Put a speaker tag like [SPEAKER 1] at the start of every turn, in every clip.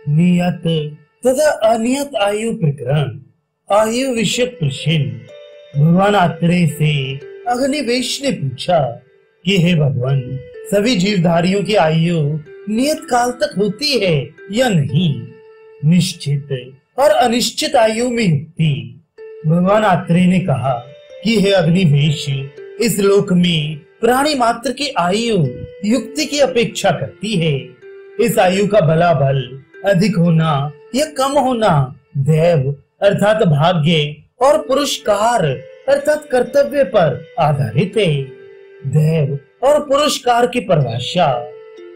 [SPEAKER 1] नियत तथा अनियत आयु प्रकरण। आयु विषयक प्रश्न। भगवान आत्रेय से अग्निवेश ने पूछा कि हे भगवान, सभी जीवधारियों की आयु नियत काल तक होती है या नहीं? निश्चित और अनिश्चित आयु में युक्ति। भगवान आत्रेय ने कहा कि हे अग्निवेश, इस लोक में प्राणी मात्र की आयु युक्ति की अपेक्षा करती है। इस आयु का बलाबल अधिक होना या कम होना दैव अर्थात भाग्य और पुरुषकार अर्थात कर्तव्य पर आधारित है। दैव और पुरुषकार की परिभाषा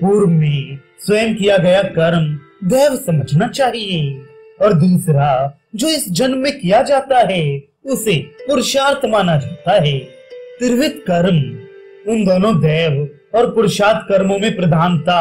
[SPEAKER 1] पूर्व में स्वयं किया गया कर्म दैव समझना चाहिए, और दूसरा जो इस जन्म में किया जाता है उसे पुरुषार्थ माना जाता है। त्रिविध कर्म, उन दोनों दैव और पुरुषार्थ कर्मों में प्रधानता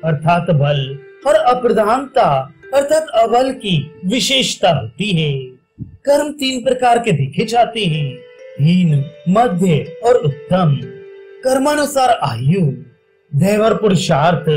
[SPEAKER 1] अर्थात बल और अप्रधानता अर्थात अबल की विशेषता होती है। कर्म तीन प्रकार के देखे जाते हैं: हीन, मध्य और उत्तम। कर्मानुसार आयु, दैव और पुरुषार्थ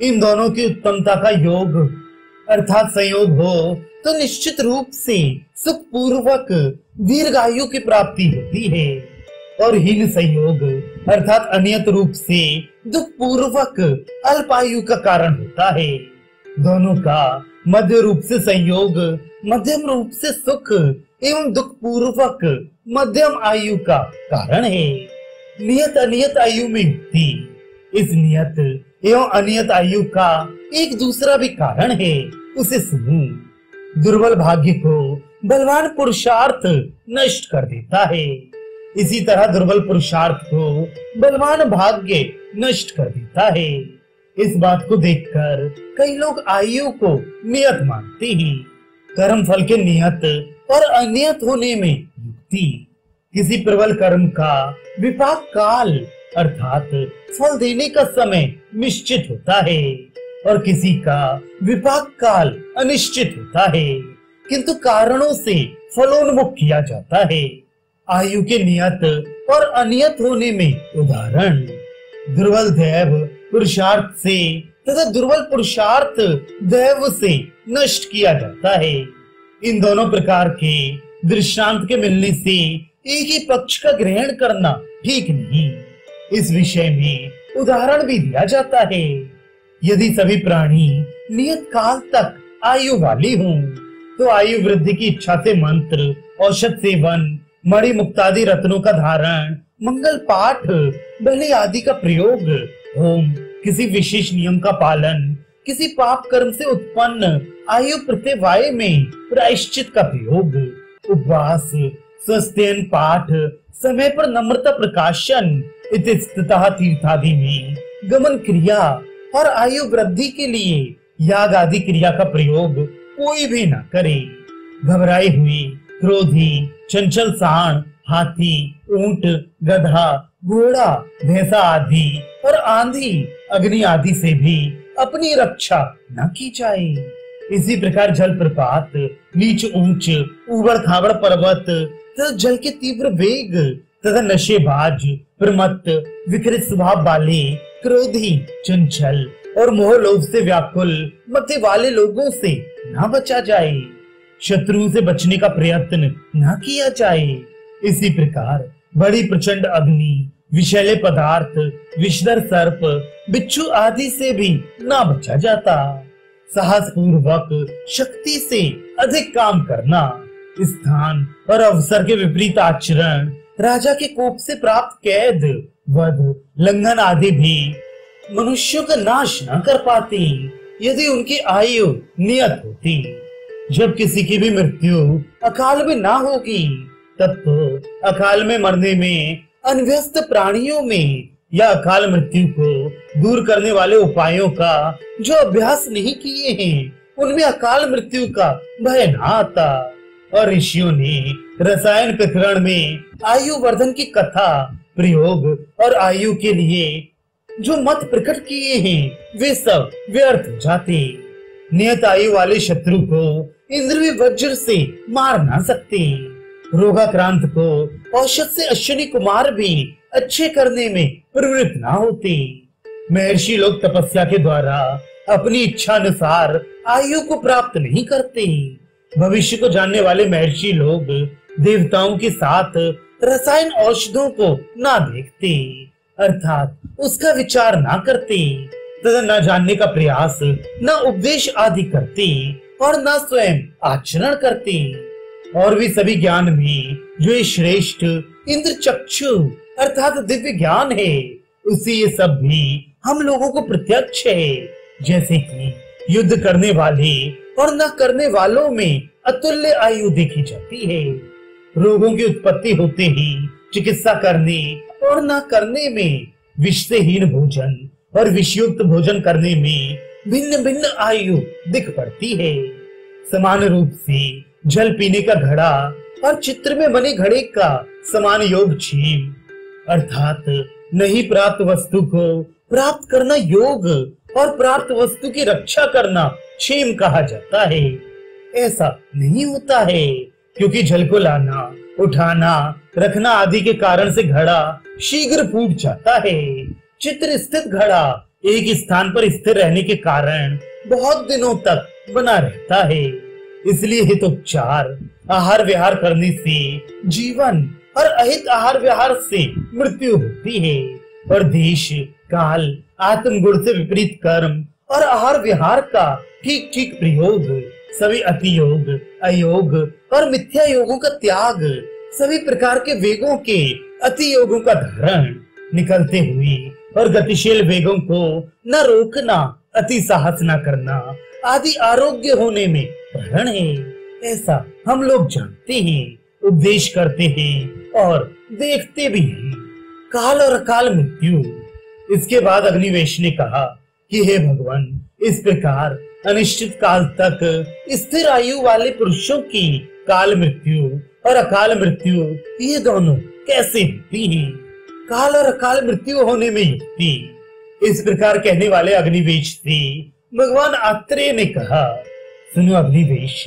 [SPEAKER 1] इन दोनों की उत्तमता का योग अर्थात संयोग हो तो निश्चित रूप से सुख पूर्वक दीर्घायु की प्राप्ति होती है, और हीन संयोग अर्थात अनियत रूप से दुख पूर्वक अल्पायु का कारण होता है। दोनों का मध्य रूप से संयोग मध्यम रूप से सुख एवं दुख पूर्वक मध्यम आयु का कारण है। नियत अनियत आयु में युक्ति, इस नियत एवं अनियत आयु का एक दूसरा भी कारण है, उसे सुनो। दुर्बल भाग्य को बलवान पुरुषार्थ नष्ट कर देता है, इसी तरह दुर्बल पुरुषार्थ को बलवान भाग्य नष्ट कर देता है। इस बात को देखकर कई लोग आयु को नियत मानते हैं। कर्म फल के नियत और अनियत होने में युक्ति, किसी प्रबल कर्म का विपाक काल अर्थात फल देने का समय निश्चित होता है, और किसी का विपाक काल अनिश्चित होता है, किंतु कारणों से फलोन्मुख किया जाता है। आयु के नियत और अनियत होने में उदाहरण, दुर्बल दैव पुरुषार्थ से तथा दुर्बल पुरुषार्थ दैव से नष्ट किया जाता है। इन दोनों प्रकार के दृष्टांत के मिलने से एक ही पक्ष का ग्रहण करना ठीक नहीं। इस विषय में उदाहरण भी दिया जाता है। यदि सभी प्राणी नियत काल तक आयु वाली हों, तो आयु वृद्धि की इच्छा से मंत्र, औषध सेवन, मणि मुक्तादि रत्नों का धारण, मंगल पाठ, बलि आदि का प्रयोग, होम, किसी विशेष नियम का पालन, किसी पाप कर्म से उत्पन्न आयु प्रत्यवाय में प्रायश्चित का प्रयोग, उपवास, स्वस्थ्यन पाठ, समय पर नम्रता प्रकाशन इत्यादि तीर्थादि में गमन क्रिया और आयु वृद्धि के लिए याग आदि क्रिया का प्रयोग कोई भी न करे। घबराए हुए, क्रोधी, चंचल सांड, हाथी, ऊंट, गधा, घोड़ा, भैंसा आदि और आंधी, अग्नि आदि से भी अपनी रक्षा न की जाए। इसी प्रकार जल प्रपात, नीच ऊंच, उबड़ खाबड़ पर्वत तथा जल के तीव्र वेग तथा नशेबाज, प्रमत्त, विकृत स्वभाव वाले, क्रोधी, चंचल और मोह लोभ से व्याकुल मति वाले लोगों से न बचा जाए। शत्रुओं से बचने का प्रयत्न न किया जाए। इसी प्रकार बड़ी प्रचंड अग्नि, विषैले पदार्थ, विषधर सर्प, बिच्छू आदि से भी न बचा जाता। साहस पूर्वक शक्ति से अधिक काम करना, स्थान और अवसर के विपरीत आचरण, राजा के कोप से प्राप्त कैद, वध, लंघन आदि भी मनुष्यों का नाश न कर पाती यदि उनकी आयु नियत होती। जब किसी की भी मृत्यु अकाल में ना होगी, तब तो अकाल में मरने में अनव्यस्त प्राणियों में या अकाल मृत्यु को दूर करने वाले उपायों का जो अभ्यास नहीं किए हैं, उनमें अकाल मृत्यु का भय न आता। और ऋषियों ने रसायन प्रकरण में आयु वर्धन की कथा, प्रयोग और आयु के लिए जो मत प्रकट किए हैं, वे सब व्यर्थ हो जाते। नियत आयु वाले शत्रु को इंद्र वज्र से मार ना सकते। रोगाक्रांत को औषध से अश्विनी कुमार भी अच्छे करने में प्रवृत्त ना होते। महर्षि लोग तपस्या के द्वारा अपनी इच्छा अनुसार आयु को प्राप्त नहीं करते। भविष्य को जानने वाले महर्षि लोग देवताओं के साथ रसायन औषधों को ना देखते, अर्थात उसका विचार ना करते तथा न जानने का प्रयास, न उपदेश आदि करते और न स्वयं आचरण करते। और भी सभी ज्ञान में जो ये श्रेष्ठ इंद्र चक्षु अर्थात दिव्य ज्ञान है, उसी ये सब भी हम लोगों को प्रत्यक्ष है। जैसे कि युद्ध करने वाले और न करने वालों में अतुल्य आयु देखी जाती है। रोगों की उत्पत्ति होते ही चिकित्सा करने और न करने में, विष से हीन भोजन और विषयुक्त भोजन करने में भिन्न भिन्न आयु दिख पड़ती है। समान रूप से जल पीने का घड़ा और चित्र में बने घड़े का समान योग क्षेम, अर्थात नहीं प्राप्त वस्तु को प्राप्त करना योग और प्राप्त वस्तु की रक्षा करना क्षेम कहा जाता है। ऐसा नहीं होता है, क्योंकि जल को लाना, उठाना, रखना आदि के कारण से घड़ा शीघ्र फूट जाता है। चित्र स्थित घड़ा एक स्थान पर स्थिर रहने के कारण बहुत दिनों तक बना रहता है। इसलिए हितोपचार आहार विहार करने से जीवन और अहित आहार विहार से मृत्यु होती है। और देश काल आत्म गुण से विपरीत कर्म और आहार विहार का ठीक ठीक प्रयोग, सभी अति योग, अयोग और मिथ्या योगों का त्याग, सभी प्रकार के वेगों के अति योगों का धारण, निकलते हुए और गतिशील वेगों को न रोकना, अति साहस न करना आदि आरोग्य होने में प्रण है। ऐसा हम लोग जानते हैं, उपदेश करते हैं और देखते भी हैं। काल और अकाल मृत्यु। इसके बाद अग्निवेश ने कहा कि हे भगवान, इस प्रकार अनिश्चित काल तक स्थिर आयु वाले पुरुषों की काल मृत्यु और अकाल मृत्यु ये दोनों कैसे होती हैं? काल और अकाल मृत्यु होने में युक्ति। इस प्रकार कहने वाले अग्निवेश से भगवान आत्रेय ने कहा, सुनो अग्निवेश,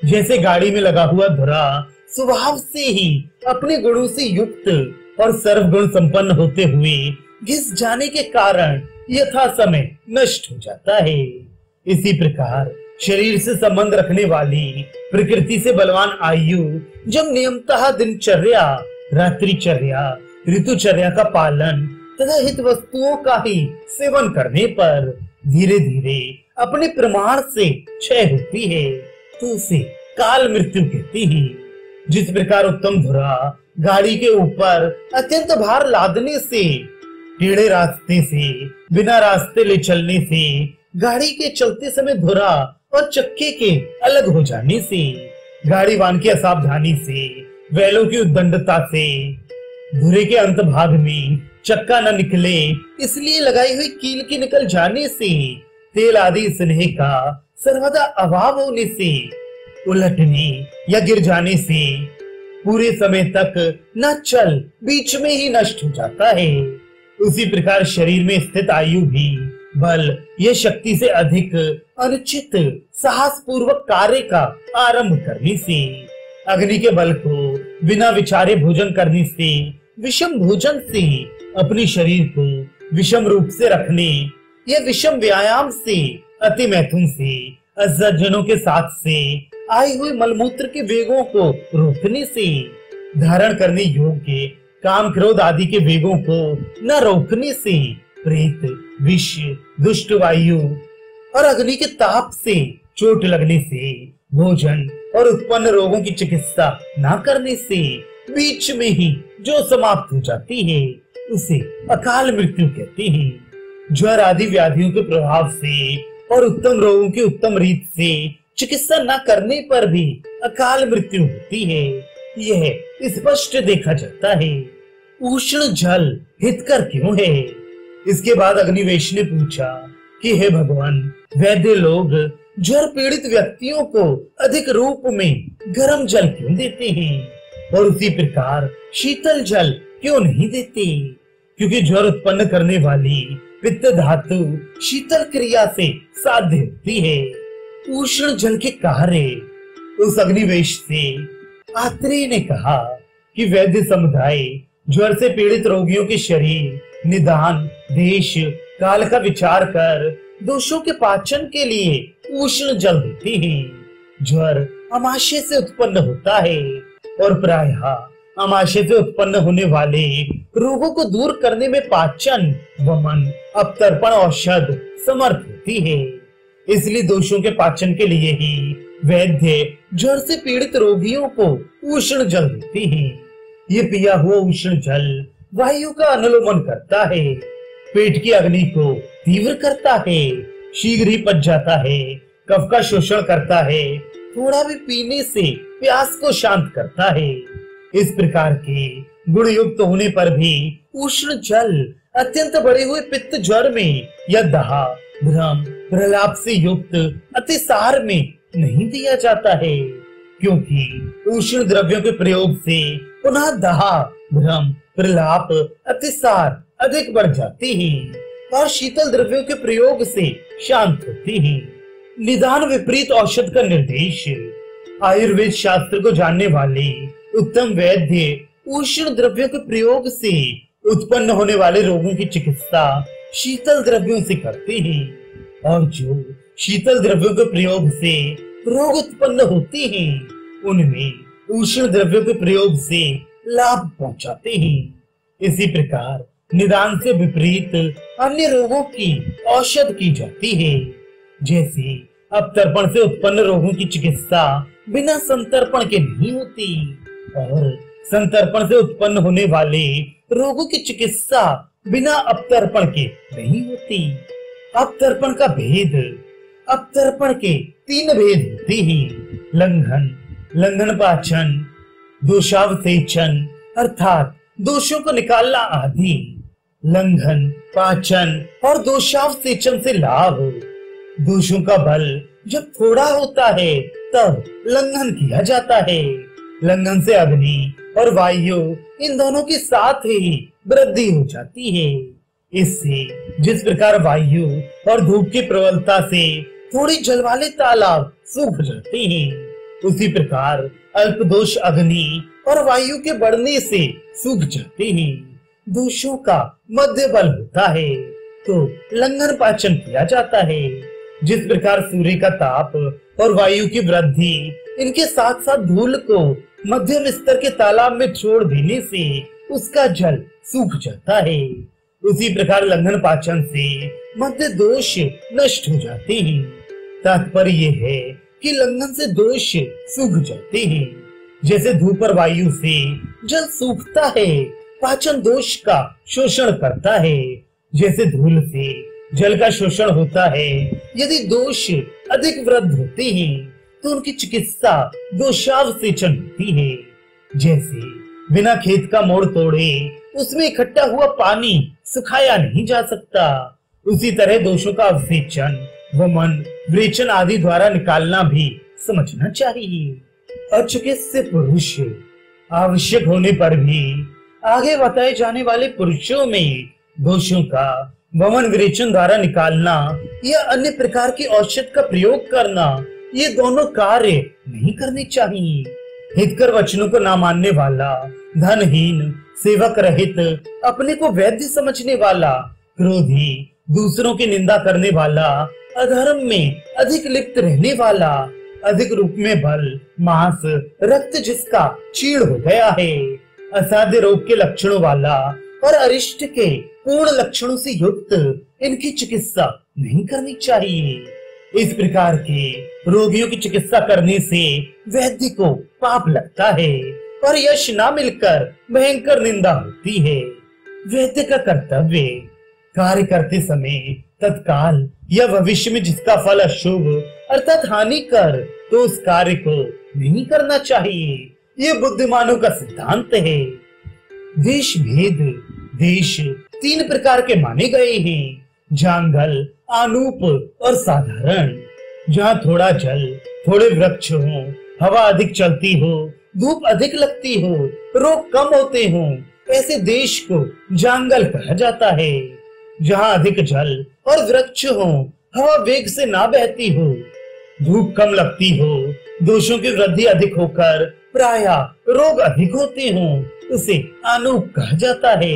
[SPEAKER 1] जैसे गाड़ी में लगा हुआ धुरा स्वभाव से ही अपने गुणों से युक्त और सर्वगुण संपन्न होते हुए घिस जाने के कारण यथा समय नष्ट हो जाता है। इसी प्रकार शरीर से संबंध रखने वाली प्रकृति से बलवान आयु जब नियमतः दिनचर्या, रात्रिचर्या, ऋतुचर्या का पालन तथा हित वस्तुओं का ही सेवन करने पर धीरे धीरे अपने प्रमाण से क्षय होती है, तो उसे काल मृत्यु कहती है। जिस प्रकार उत्तम धुरा गाड़ी के ऊपर अत्यंत भार लादने से, टेढ़े रास्ते से बिना रास्ते ले चलने से, गाड़ी के चलते समय धुरा और चक्के के अलग हो जाने से, गाड़ी वाहन की असावधानी से, बैलों की उद्दंडता से, धुरे के अंत भाग में चक्का न निकले इसलिए लगाई हुई कील के निकल जाने से, तेल आदि स्नेह का सर्वदा अभाव होने से, उलटने या गिर जाने से पूरे समय तक न चल बीच में ही नष्ट हो जाता है। उसी प्रकार शरीर में स्थित आयु भी बल या शक्ति से अधिक अनुचित साहस पूर्वक कार्य का आरंभ करने से, अग्नि के बल को बिना विचारे भोजन करने से, विषम भोजन से, अपने शरीर को विषम रूप से रखने या विषम व्यायाम से, अति मैथुन से, असज्जनों के साथ से, आए हुए मलमूत्र के वेगों को रोकने से, धारण करने योग्य काम क्रोध आदि के वेगों को न रोकने से, प्रेत, विष, दुष्ट वायु और अग्नि के ताप से चोट लगने से, भोजन और उत्पन्न रोगों की चिकित्सा न करने से बीच में ही जो समाप्त हो जाती है उसे अकाल मृत्यु कहते हैं। ज्वर आदि व्याधियों के प्रभाव से और उत्तम रोगों की उत्तम रीत से चिकित्सा न करने पर भी अकाल मृत्यु होती है, यह स्पष्ट देखा जाता है। उष्ण जल हितकर क्यों है? इसके बाद अग्निवेश ने पूछा कि हे भगवान, वैद्य लोग ज्वर पीड़ित व्यक्तियों को अधिक रूप में गर्म जल क्यों देते हैं और उसी प्रकार शीतल जल क्यों नहीं देते? क्योंकि ज्वर उत्पन्न करने वाली पित्त धातु शीतल क्रिया से साध्य होती है। उष्ण जल के कार्य। उस अग्निवेश से आत्रेय ने कहा कि वैद्य समुदाय ज्वर से पीड़ित रोगियों के शरीर, निदान, देश, काल का विचार कर दोषों के पाचन के लिए उष्ण जल देते हैं। ज्वर अमाशय से उत्पन्न होता है और प्रायः अमाशय से उत्पन्न होने वाले रोगों को दूर करने में पाचन वमन अपतर्पण औषध समर्थ होती है। इसलिए दोषों के पाचन के लिए ही वैद्य ज्वर से पीड़ित रोगियों को उष्ण जल देते हैं। ये पिया हुआ उष्ण जल वायु का अनुलोमन करता है, पेट की अग्नि को तीव्र करता है, शीघ्र ही पच जाता है, कफ का शोषण करता है, थोड़ा भी पीने से प्यास को शांत करता है। इस प्रकार के गुण युक्त होने पर भी उष्ण जल अत्यंत बढ़े हुए पित्त ज्वर में या दाह भ्रम प्रलाप से युक्त अतिसार में नहीं दिया जाता है, क्योंकि उष्ण द्रव्यों के प्रयोग से पुनः दाह भ्रम प्रलाप अतिसार अधिक बढ़ जाते हैं और शीतल द्रव्यों के प्रयोग से शांत होते हैं। निदान विपरीत औषध का निर्देश। आयुर्वेद शास्त्र को जानने वाले उत्तम वैद्य उष्ण द्रव्यों के प्रयोग से उत्पन्न होने वाले रोगों की चिकित्सा शीतल द्रव्यों से करते हैं और जो शीतल द्रव्यों के प्रयोग से रोग उत्पन्न होते हैं उनमें उष्ण द्रव्यों के प्रयोग से लाभ पहुंचाते हैं। इसी प्रकार निदान से विपरीत अन्य रोगों की औषध की जाती है। जैसे अपतर्पण से उत्पन्न रोगों की चिकित्सा बिना संतर्पण के नहीं होती और संतर्पण से उत्पन्न होने वाले रोगों की चिकित्सा बिना अपतर्पण के नहीं होती। अपतर्पण का भेद। अपतर्पण के 3 भेद होते हैं। लंघन पाचन, दोषावसेचन अर्थात दोषों को निकालना आदि। लंघन पाचन और दोषावसेचन से लाभ। दोषों का बल जब थोड़ा होता है तब लंघन किया जाता है। लंघन से अग्नि और वायु इन दोनों के साथ ही वृद्धि हो जाती है। इससे जिस प्रकार वायु और धूप की प्रबलता से थोड़ी जल वाले तालाब सूख जाते हैं, उसी प्रकार अल्प दोष अग्नि और वायु के बढ़ने से सूख जाते हैं। दोषों का मध्य बल होता है तो लंघन पाचन किया जाता है। जिस प्रकार सूर्य का ताप और वायु की वृद्धि इनके साथ साथ धूल को मध्यम स्तर के तालाब में छोड़ देने से उसका जल सूख जाता है, उसी प्रकार लंघन पाचन से मध्य दोष नष्ट हो जाते हैं। तात्पर्य ये है कि लंघन से दोष सूख जाते हैं। जैसे धूप और वायु से जल सूखता है, पाचन दोष का शोषण करता है। जैसे धूल से जल का शोषण होता है, यदि दोष अधिक वृद्ध होते हैं तो उनकी चिकित्सा दोषावसेचन होती है। जैसे बिना खेत का मोड़ तोड़े उसमें इकट्ठा हुआ पानी सुखाया नहीं जा सकता, उसी तरह दोषों का अवसेचन वमन विरेचन आदि द्वारा निकालना भी समझना चाहिए। अचिकित्सित पुरुष आवश्यक होने पर भी आगे बताए जाने वाले पुरुषों में दोषों का वमन विरेचन द्वारा निकालना या अन्य प्रकार की औषध का प्रयोग करना, ये दोनों कार्य नहीं करने चाहिए। हितकर वचनों को ना मानने वाला, धनहीन, सेवक रहित, अपने को वैद्य समझने वाला, क्रोधी, दूसरों की निंदा करने वाला, अधर्म में अधिक लिप्त रहने वाला, अधिक रूप में बल, मांस, रक्त जिसका क्षीण हो गया है, असाध्य रोग के लक्षणों वाला और अरिष्ट के पूर्ण लक्षणों से युक्त, इनकी चिकित्सा नहीं करनी चाहिए। इस प्रकार के रोगियों की चिकित्सा करने से वैद्य को पाप लगता है और यश ना मिलकर भयंकर निंदा होती है। वैद्य का कर्तव्य कार्य करते समय तत्काल या भविष्य में जिसका फल अशुभ अर्थात हानिकर, तो उस कार्य को नहीं करना चाहिए। ये बुद्धिमानों का सिद्धांत है। देश भेद। देश 3 प्रकार के माने गए हैं, जंगल, आनूप और साधारण। जहाँ थोड़ा जल, थोड़े वृक्ष हो, हवा अधिक चलती हो, धूप अधिक लगती हो, रोग कम होते हो, ऐसे देश को जंगल कहा जाता है। जहाँ अधिक जल और वृक्ष हो, हवा वेग से ना बहती हो, धूप कम लगती हो, दोषों की वृद्धि अधिक होकर प्रायः रोग अधिक होते हो, उसे आनूप कहा जाता है।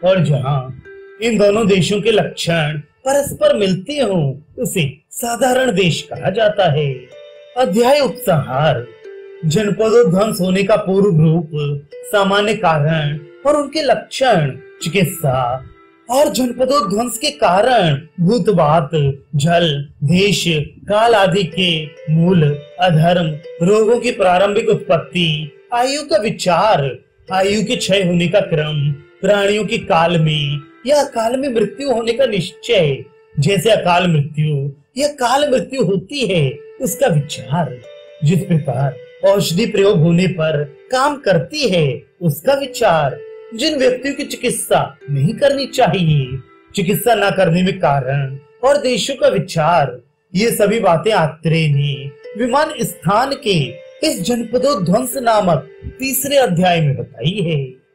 [SPEAKER 1] और जहाँ इन दोनों देशों के लक्षण परस्पर मिलती हो उसे साधारण देश कहा जाता है। अध्याय उपसंहार। जनपदोध्वंस होने का पूर्व रूप, सामान्य कारण और उनके लक्षण, चिकित्सा और जनपदोध्वंस के कारण, भूतबात, जल, देश, काल आदि के मूल, अधर्म, रोगों की प्रारंभिक उत्पत्ति, आयु का विचार, आयु के क्षय होने का क्रम, प्राणियों की काल में या अकाल में मृत्यु होने का निश्चय, जैसे अकाल मृत्यु या काल मृत्यु होती है उसका विचार, जिस प्रकार औषधि प्रयोग होने पर काम करती है उसका विचार, जिन व्यक्तियों की चिकित्सा नहीं करनी चाहिए, चिकित्सा न करने में कारण और देशों का विचार, ये सभी बातें आत्रेय ने विमान स्थान के इस जनपदोध्वंस नामक तीसरे अध्याय में बताई है।